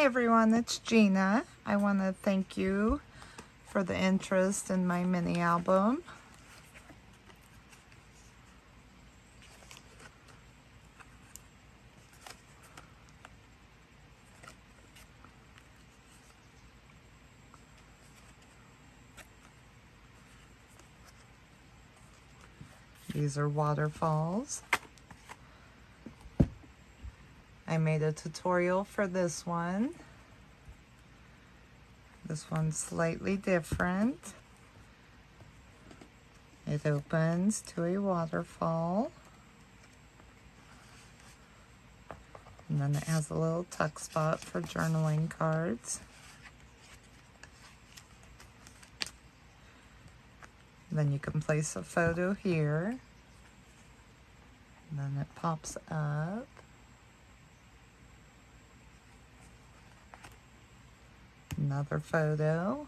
everyone, it's Gina. I want to thank you for the interest in my mini album. These are waterfalls. I made a tutorial for this one. This one's slightly different. It opens to a waterfall. And then it has a little tuck spot for journaling cards. Then you can place a photo here. And then it pops up. Another photo.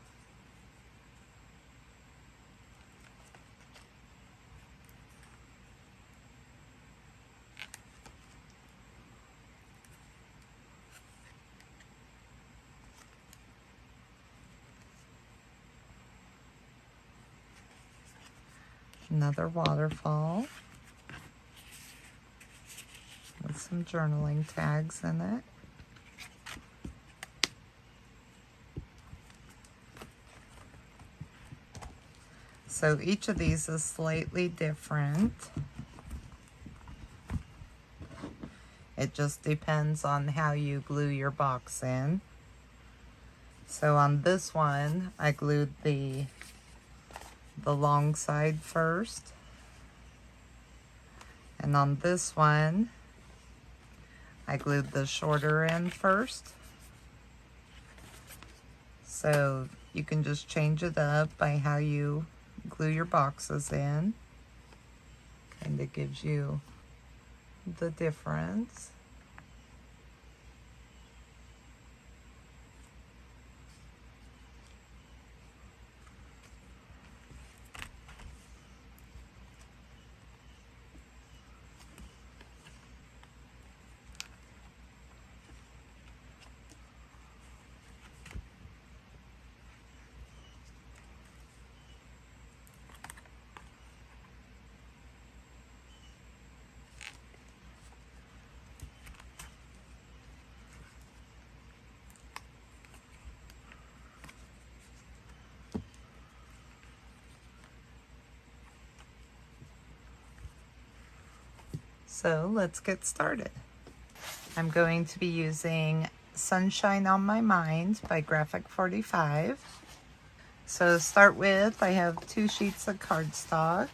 Another waterfall with some journaling tags in it. So each of these is slightly different. It just depends on how you glue your box in. So on this one, I glued the long side first. And on this one, I glued the shorter end first. So you can just change it up by how you glue your boxes in. Kind of gives you the difference. So let's get started. I'm going to be using Sunshine on My Mind by Graphic 45. So to start with, I have 2 sheets of cardstock.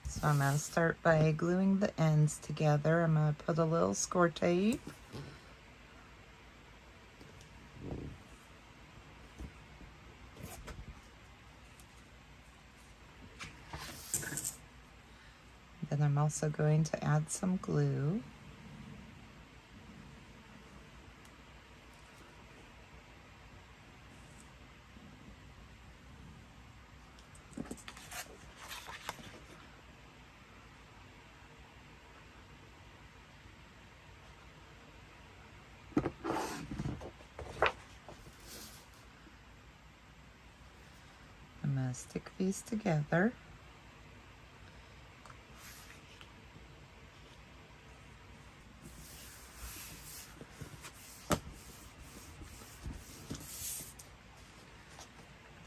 So I'm going to start by gluing the ends together. I'm going to put a little score tape. Then I'm also going to add some glue. I'm going to stick these together.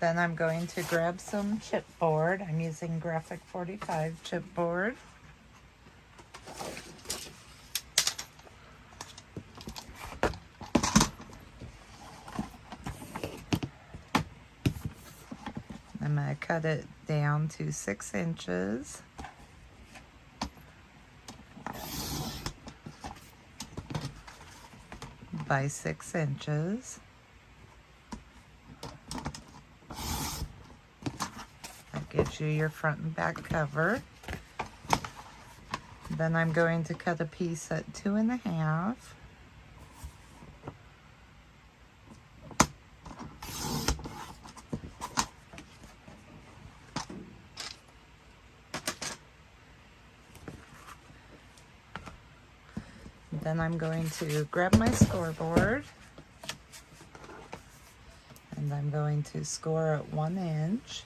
Then I'm going to grab some chipboard. I'm using Graphic 45 chipboard. I'm going to cut it down to 6 inches. By 6 inches. That gives you your front and back cover. Then I'm going to cut a piece at 2.5. Then I'm going to grab my scoreboard and I'm going to score at 1 inch.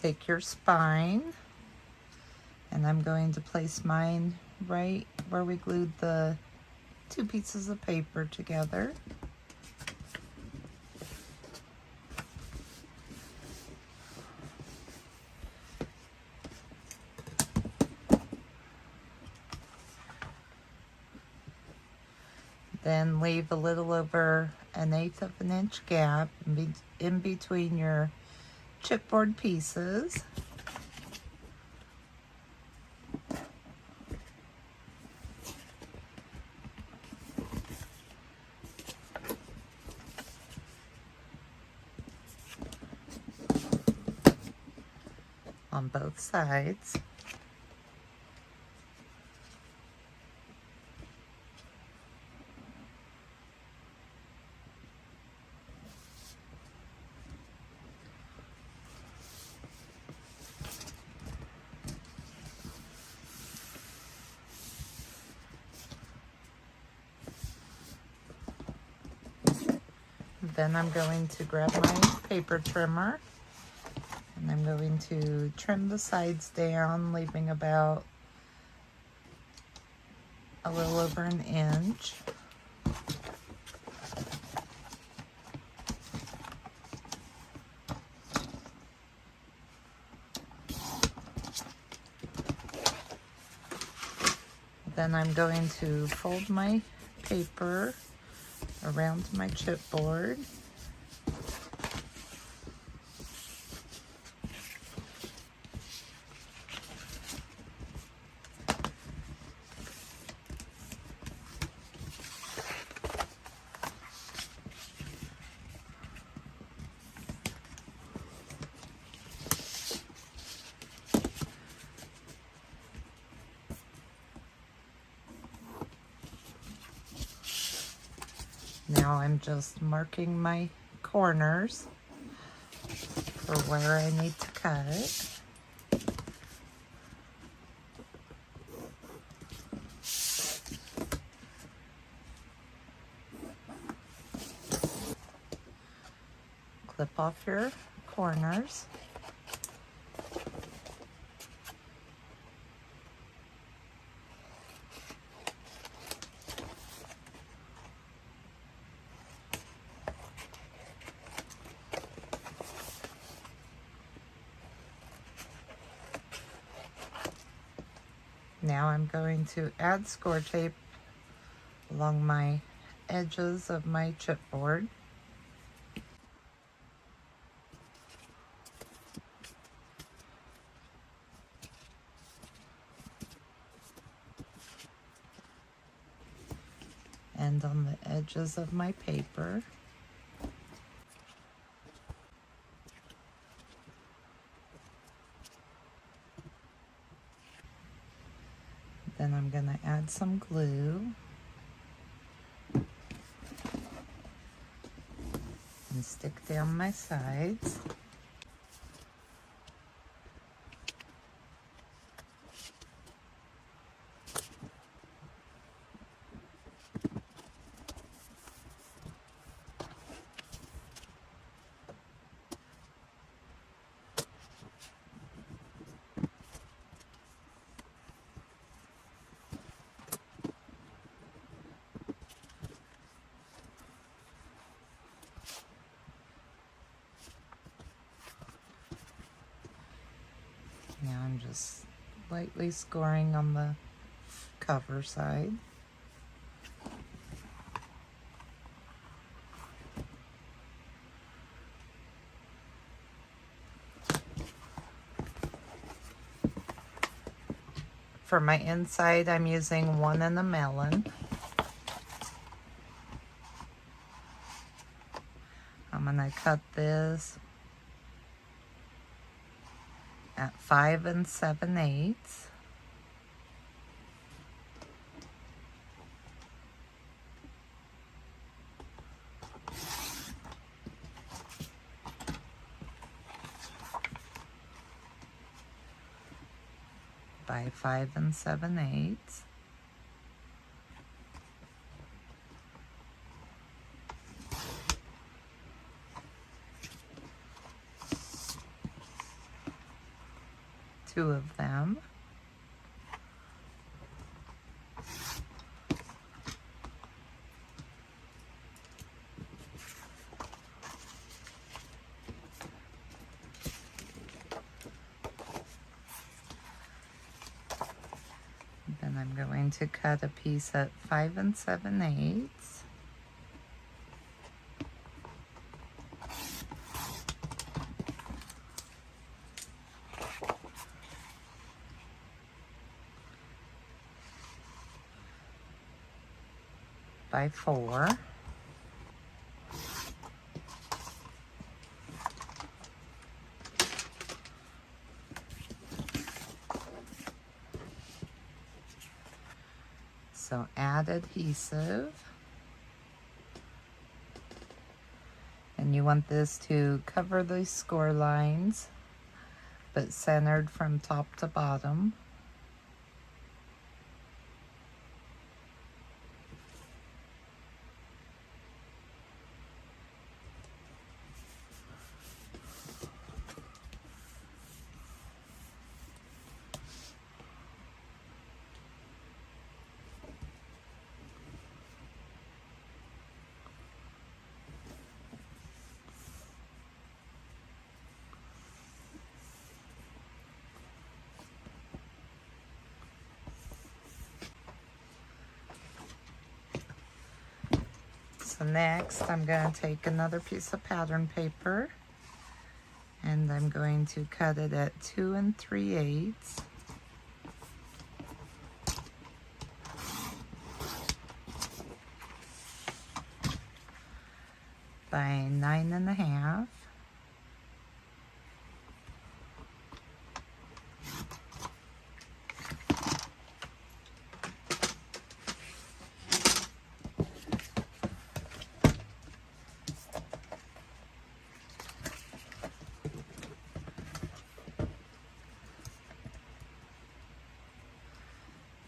Take your spine, and I'm going to place mine right where we glued the 2 pieces of paper together. Then leave a little over 1/8 of an inch gap in between your chipboard pieces. On both sides. Then I'm going to grab my paper trimmer and I'm going to trim the sides down, leaving about a little over 1 inch. Then I'm going to fold my paper around my chipboard. Now I'm just marking my corners for where I need to cut. Clip off your corners. Now I'm going to add score tape along my edges of my chipboard. And on the edges of my paper. Then I'm going to add some glue and stick down my sides. Now I'm just lightly scoring on the cover side. For my inside, I'm using 1 and a melon. I'm gonna cut this at 5 7/8. By 5 7/8. Two of them. Then I'm going to cut a piece at 5 7/8. By 4. So add adhesive. And you want this to cover the score lines, but centered from top to bottom. So next I'm going to take another piece of pattern paper and I'm going to cut it at 2 3/8. By 9 1/2.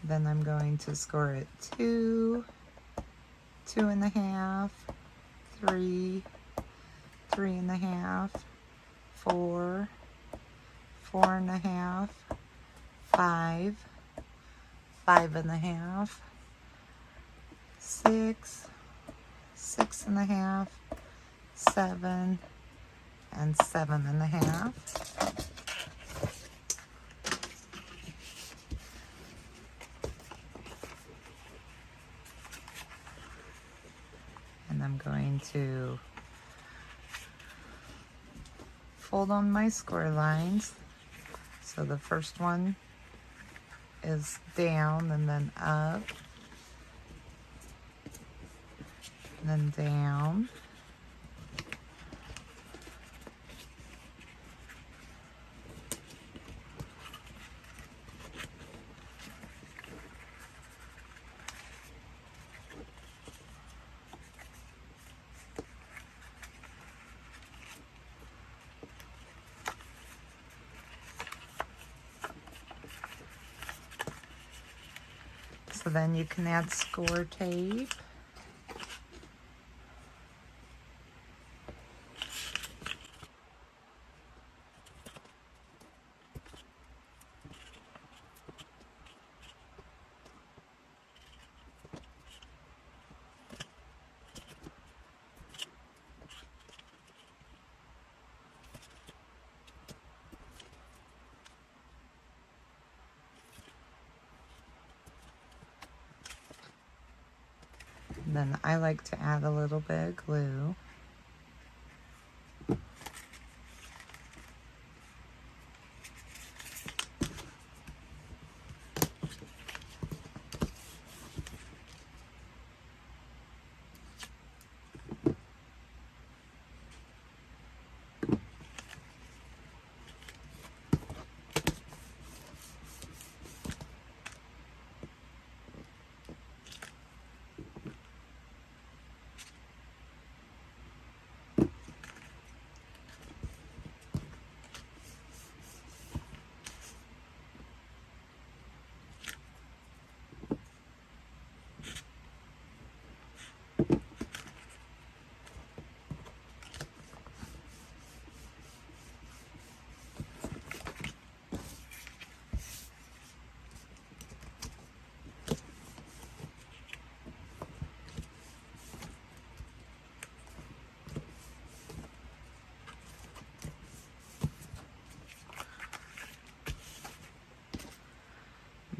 Then I'm going to score it 2, 2 1/2, 3, 3 1/2, 4, 4 1/2, 5, 5 1/2, 6, 6 1/2, 7, and 7 1/2. And I'm going to fold on my score lines. So the first one is down and then up, and then down. So then you can add score tape. And then I like to add a little bit of glue.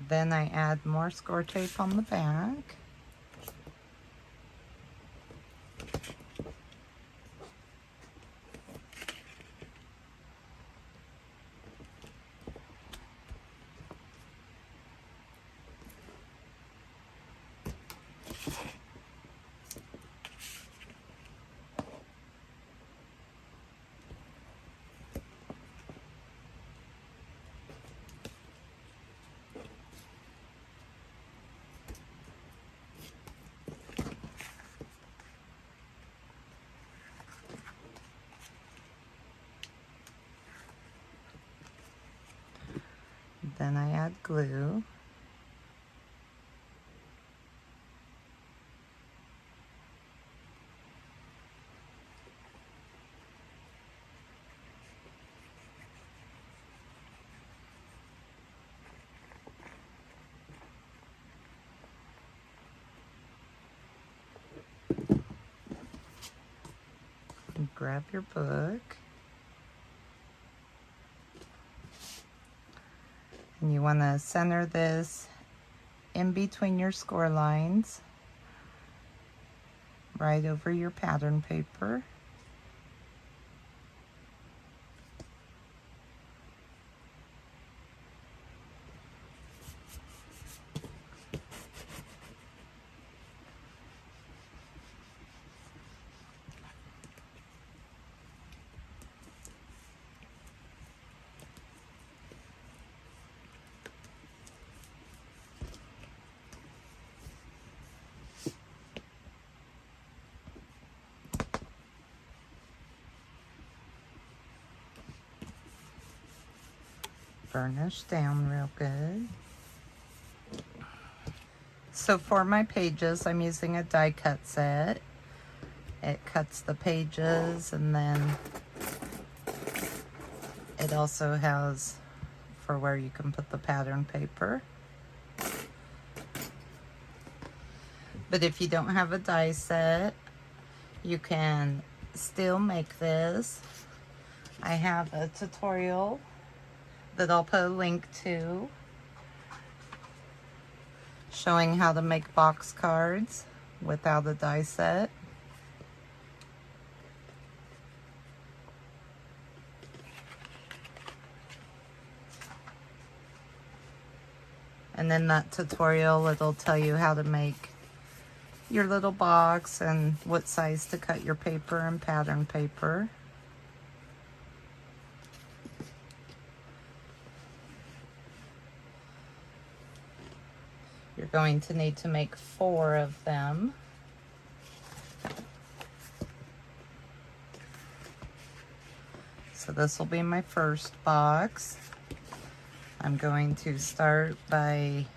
Then I add more score tape on the back. Then I add glue. Grab your book. And you want to center this in between your score lines, right over your pattern paper. Burnish down real good. So for my pages, I'm using a die cut set. It cuts the pages, and then it also has for where you can put the pattern paper. But if you don't have a die set, you can still make this. I have a tutorial that I'll put a link to showing how to make box cards without a die set. And in that tutorial, it'll tell you how to make your little box and what size to cut your paper and pattern paper. You're going to need to make 4 of them. So this will be my first box. I'm going to start by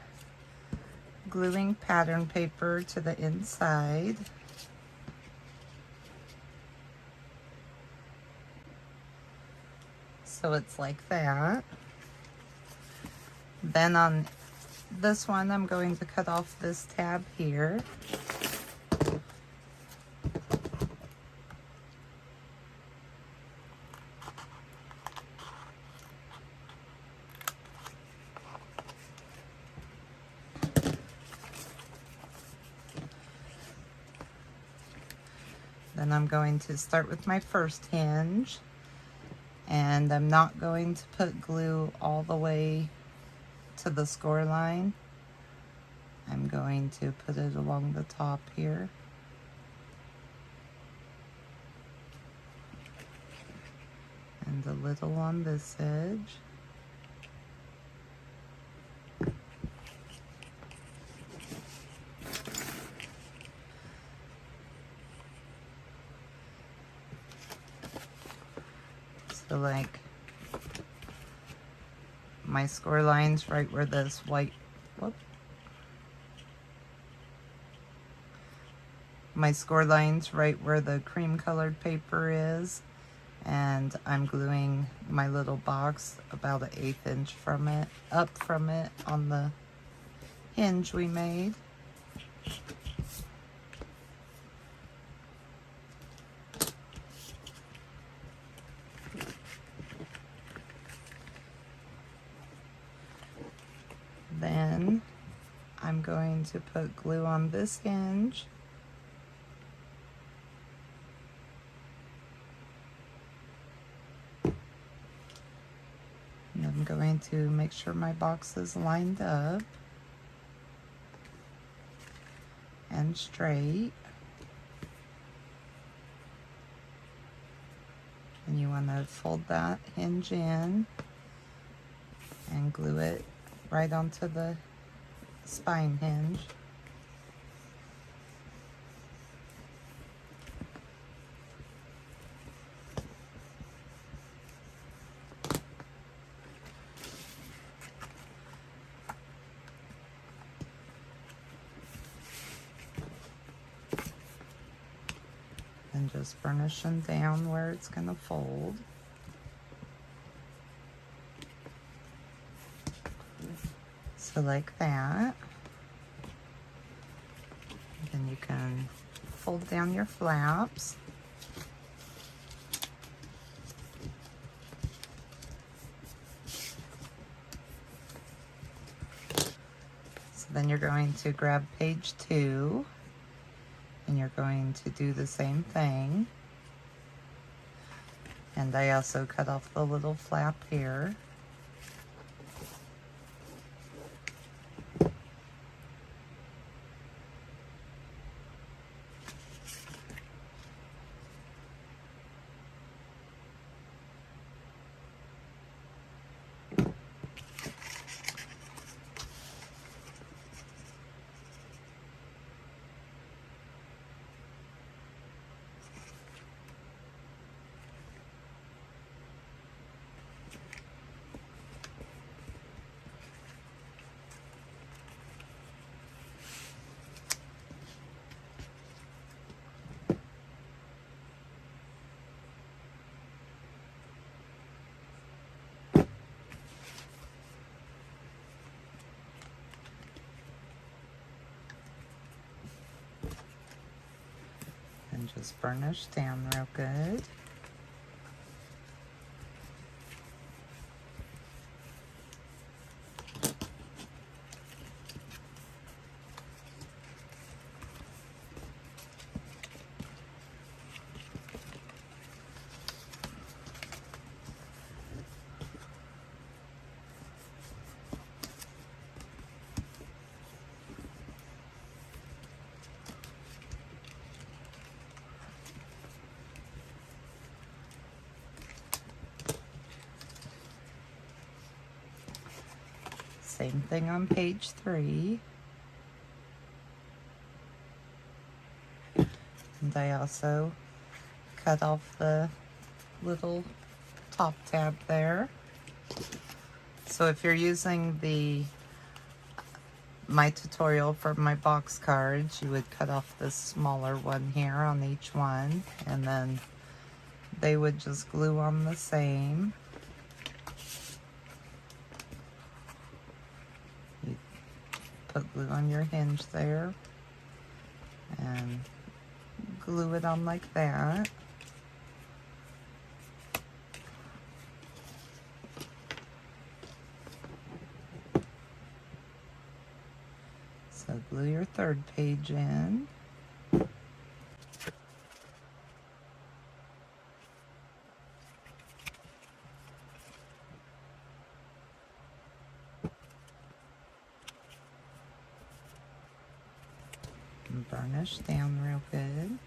gluing pattern paper to the inside. So it's like that. Then on this one, I'm going to cut off this tab here. Then I'm going to start with my first hinge, and I'm not going to put glue all the way to the score line. I'm going to put it along the top here. And a little on this edge. So like my score line's right where this white, my score line's right where the cream colored paper is, and I'm gluing my little box about 1/8 inch from it, up from it on the hinge we made. Then I'm going to put glue on this hinge. And I'm going to make sure my box is lined up and straight. And you want to fold that hinge in and glue it right onto the spine hinge. And just burnish them down where it's going to fold. So like that. Then you can fold down your flaps. So then you're going to grab page 2 and you're going to do the same thing. And I also cut off the little flap here. And just burnish down real good. Same thing on page 3. And I also cut off the little top tab there. So if you're using my tutorial for my box cards, you would cut off this smaller one here on each one, and then they would just glue on the same. You put glue on your hinge there and glue it on like that. So glue your third page in. And burnish down real good.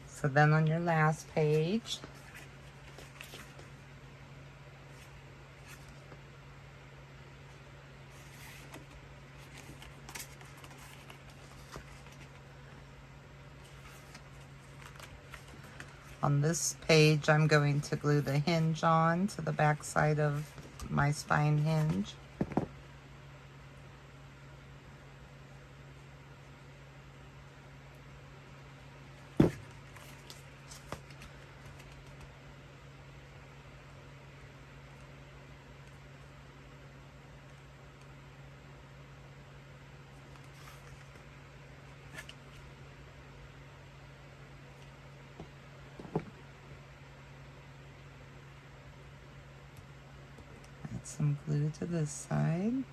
So then on your last page, on this page, I'm going to glue the hinge on to the back side of my spine hinge. some glue to this side.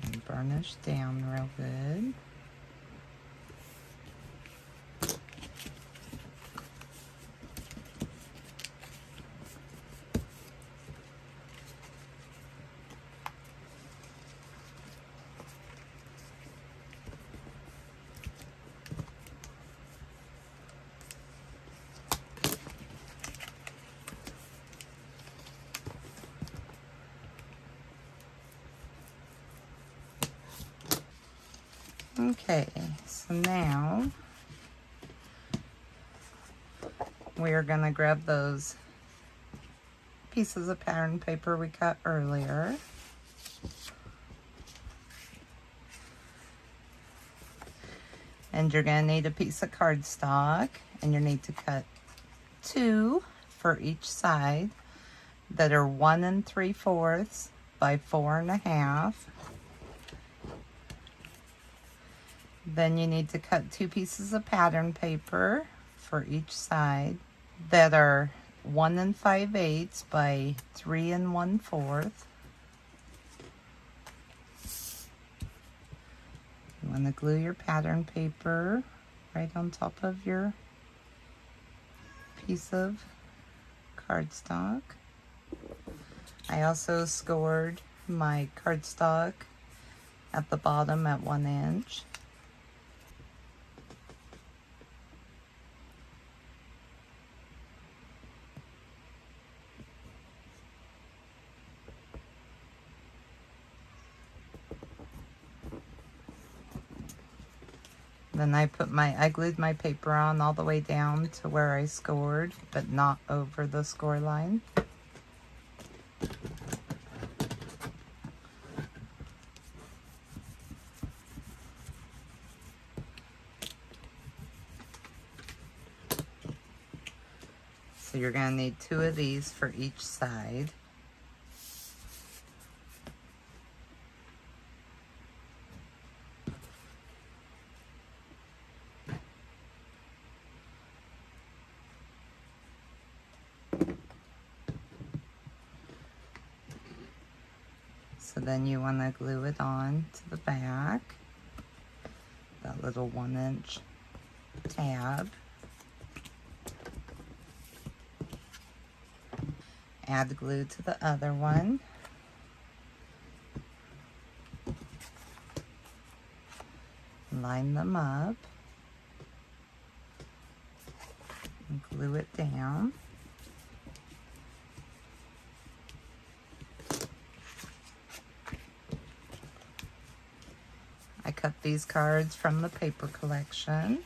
And burnish down real good. Okay, so now we're going to grab those pieces of pattern paper we cut earlier. And you're going to need a piece of cardstock, and you need to cut 2 for each side that are 1 3/4 by 4 1/2. Then you need to cut 2 pieces of pattern paper for each side that are 1 5/8 by 3 1/4. You want to glue your pattern paper right on top of your piece of cardstock. I also scored my cardstock at the bottom at 1 inch. Then I glued my paper on all the way down to where I scored, but not over the score line. So you're going to need 2 of these for each side. So then you want to glue it on to the back, that little 1 inch tab. Add glue to the other one. Line them up and glue it down. I cut these cards from the paper collection.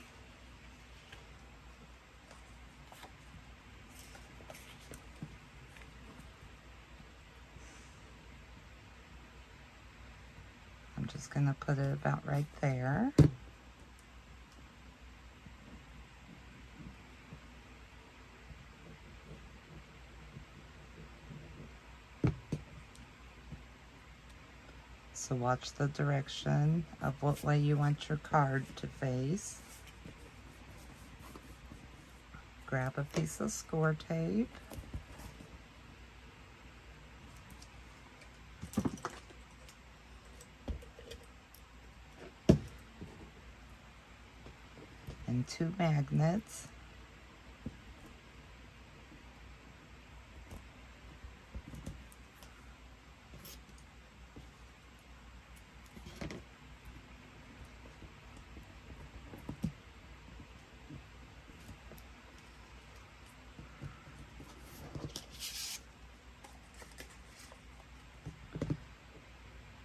I'm just going to put it about right there. So watch the direction of what way you want your card to face. Grab a piece of score tape. And 2 magnets.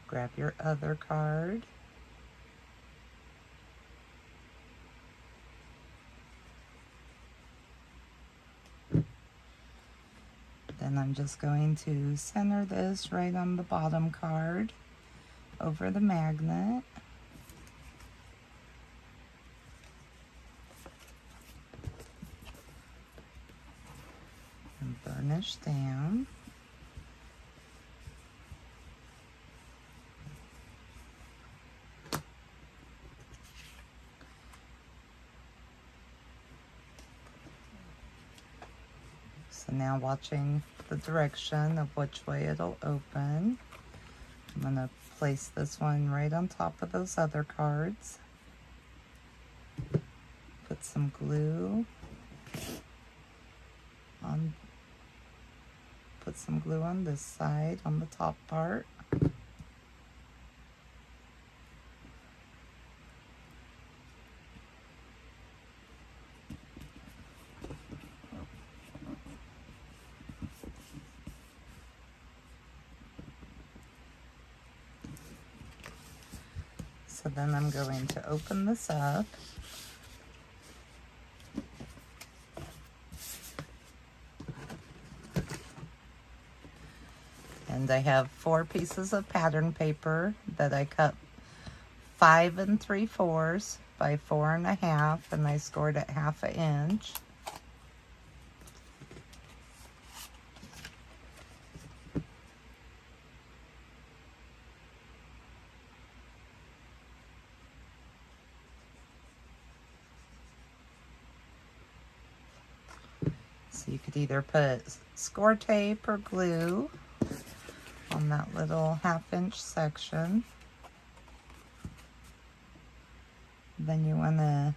Grab your other card. Then I'm just going to center this right on the bottom card over the magnet. And burnish down. So now watching the direction of which way it'll open, I'm going to place this one right on top of those other cards. Put some glue on, put some glue on this side, on the top part. So then I'm going to open this up. And I have 4 pieces of pattern paper that I cut 5 3/4 by 4 1/2, and I scored at 1/2 inch. So you could either put score tape or glue on that little 1/2 inch section. Then you want to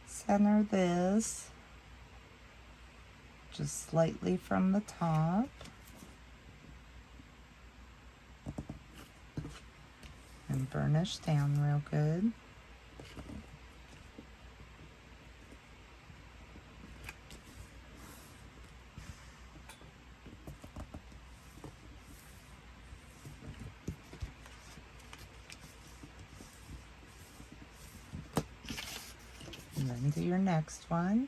center this just slightly from the top. And burnish down real good. And then do your next one.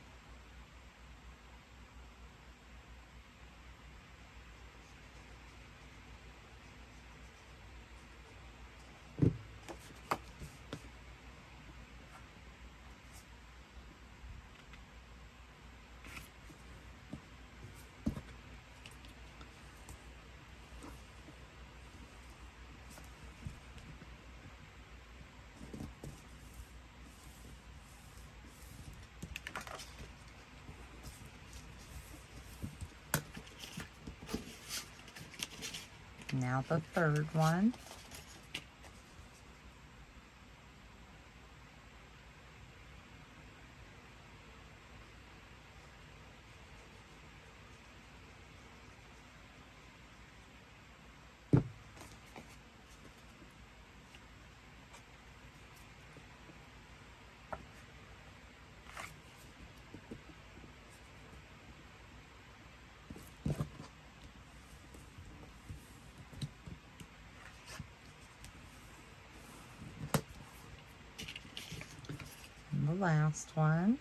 Now the third one. And the last one.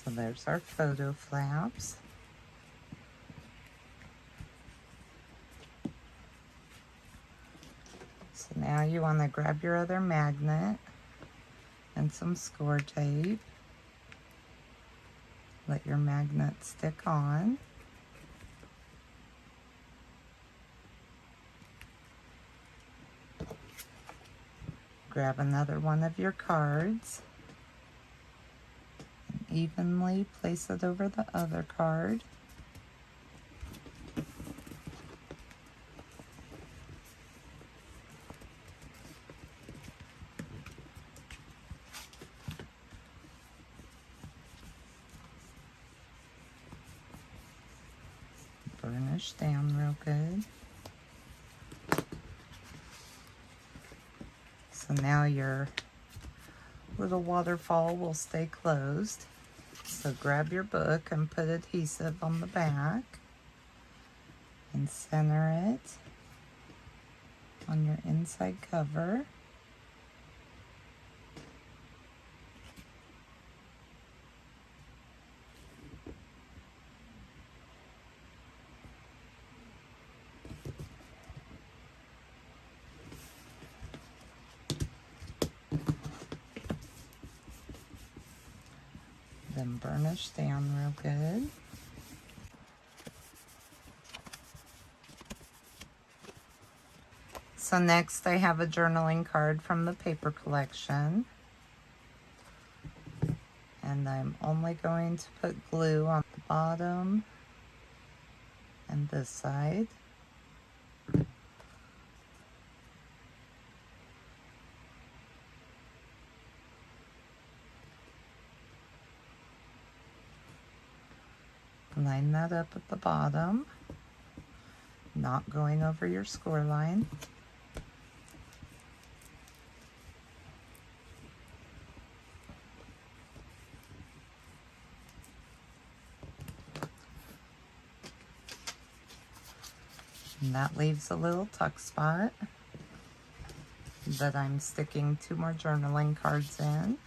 So there's our photo flaps. So now you want to grab your other magnet and some score tape. Let your magnet stick on. Grab another one of your cards. Evenly place it over the other card. Burnish down real good. So now your little waterfall will stay closed. So grab your book and put adhesive on the back and center it on your inside cover. Then burnish down real good. So next I have a journaling card from the paper collection. And I'm only going to put glue on the bottom and this side. Line that up at the bottom, not going over your score line. And that leaves a little tuck spot that I'm sticking 2 more journaling cards in.